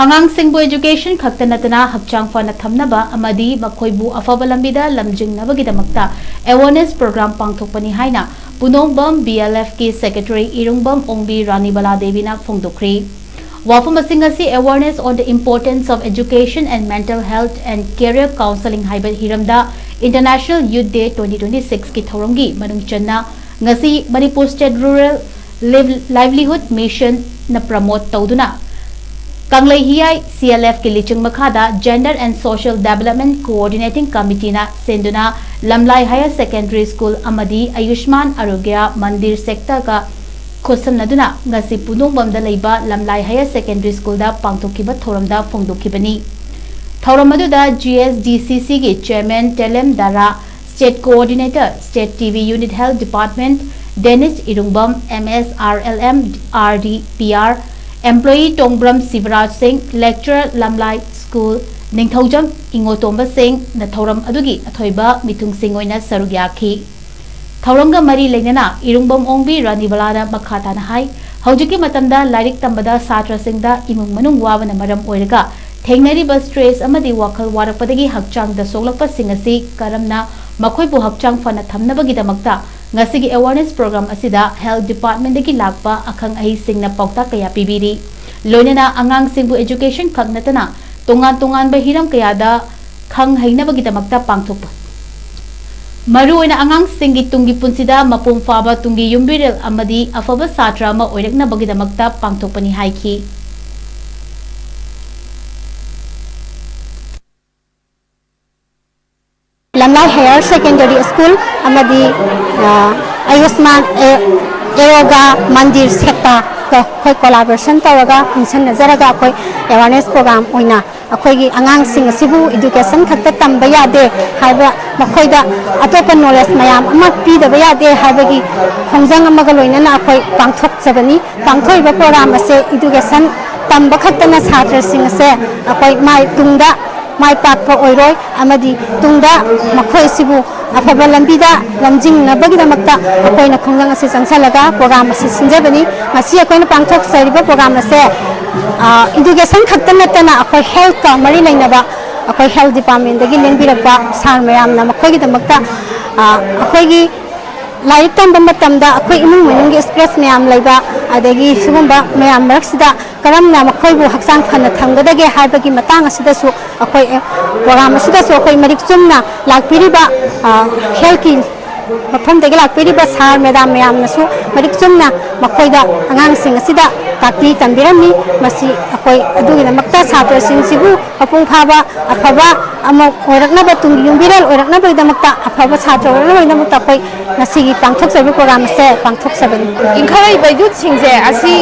Angang Singbu Education Khakta Nattana Hakchang Fana Thamnaba Amadi Makhoibu Afaba Lambida Lamjing NABAGI awareness program PANGTHOKPANI HAINA PUNGDONGBAM BLF ki Secretary IRUNGBAM ONGBI RANIBALA Devina FONGDOKHRE Wafam asingasi awareness on the importance of education and mental health and career counseling haibat hiramda International Youth Day 2026 ki thoromgi manung channa ngasi Manipur State Rural Livelihood Mission na promote tawduna Kanglai Hiyai CLF ki lichung makhada Gender and Social Development Coordinating Committee na senduna Lamlai Higher Secondary School Amadi Ayushman Arogya Mandir sector ka khosam naduna ngasi PUNGDONGBAM da leiba Lamlai Higher Secondary School da pangthokiba thoramda phongdokhibani thoram aduda GSDCC ki Chairman Telem Dara State Coordinator State TV Unit Health Department Dennis IRUNGBAM MSRLM RDPR Employee Tongbram Sivaraj Singh, Lecturer Lamlai School, Ningthaujam Ingotomba Singh, na thoram adugi athoiba mitung sing oina sarugyaki. Thoranga mari lenana IRUNGBAM ONGBI RANIBALA Makhatana hai, haujiki matamda lairik tambada satra singda imung manung wabana maram oiraga, thengnariba stress amadi wakal warapadagi hakchang da soglakpa singasi karamna Makhoibu Hakchang Fana Thamnaba gidamakta ngasigi awareness program asida health department dagi lakpa akhang ahi singna paukta kaya pibiri loinana Angang Singbu Education Khakta Nattana tongan ba hiram kayada khang haina bagidamakta pangthokpa maruina Angang Singi tungi punsida mapum faba tungi yumbirel Amadi Afaba satra ma oirakna bagidamakta pangthokpani haiki Lamlai Higher Secondary School Amadi Ayushman Arogya Mandir sector koi collaboration tawraga function nazaraga koi awareness program oina akoi angang sing sibu education khakta tamba yade haiba makhoida atopa knowledge mayam ama pidaba yade haibagi khongjang amaga loinana akoi pangthok jabani pangthoiba program ase education tamba khaktana chhatra sing ase akoi mai tungda mai pakpa oiroi amadi tungda makhoi sibu Afaba Lambida Lamjing NABAGI akoina khongjang ase changsalaga program ase sinjabani masi akoina pangthok sariba program ase education khakta nattana akoi health ka mari lainaba akoi health department dagi lenbirakba sar mayam na makhoi gi damakta akoi gi lairik tamba matamda akoi imung manung stress mayam laiba adagi sugumba mayam maraksida karamna Makhoibu Hakchang Fana thamgadage haibagi matang asidasu akoi program asidasu akoi marik chumna lakpiriba health ki mafam dagi lakpiriba sar madam mayam nasu marik chumna makhoida angang sing asida takti tambirami masi akoi adugi namakta chhatra sing sibu apung phaba afaba amok oirakna ba tungi yumbiral oirakna ba damakta afaba chhatra oirakna ba damakta akoi nasigi pangthok sabi program se pangthok sabani inkhai ba youth singje asi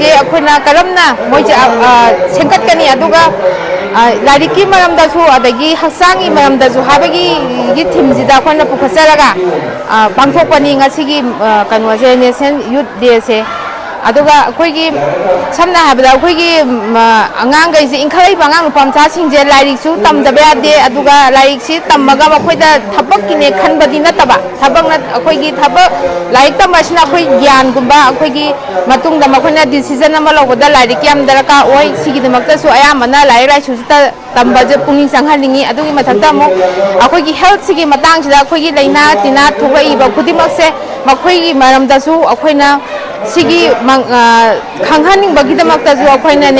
ge akoina karamna moje sengkat kani aduga lariki maramda su adagi haksangi maramda su habagi gi thimjida akoina pukhasaraga pangthokpani ngasigi kanwa je national youth day se aduga akoigi samna habda akoigi angang gai se inkhai bangang pamcha singje lairik su tamdaba yade aduga lairik si tammaga makhoida thabak kine khanbadi nataba thabak na akoigi thabak lairik tamasina akoi gyan gumba akoigi matungda makhoina decision ama lobada lairik yam daraka oi sigi damakta su ayamana lairik lai su ta tambaje punging sanghalingi adugi mathakta mo akoigi health sigi matang sida akoigi laina tina thubai ba khudimak se makhoigi maramda su akoina sigi khanghaning bagi damakta su akoina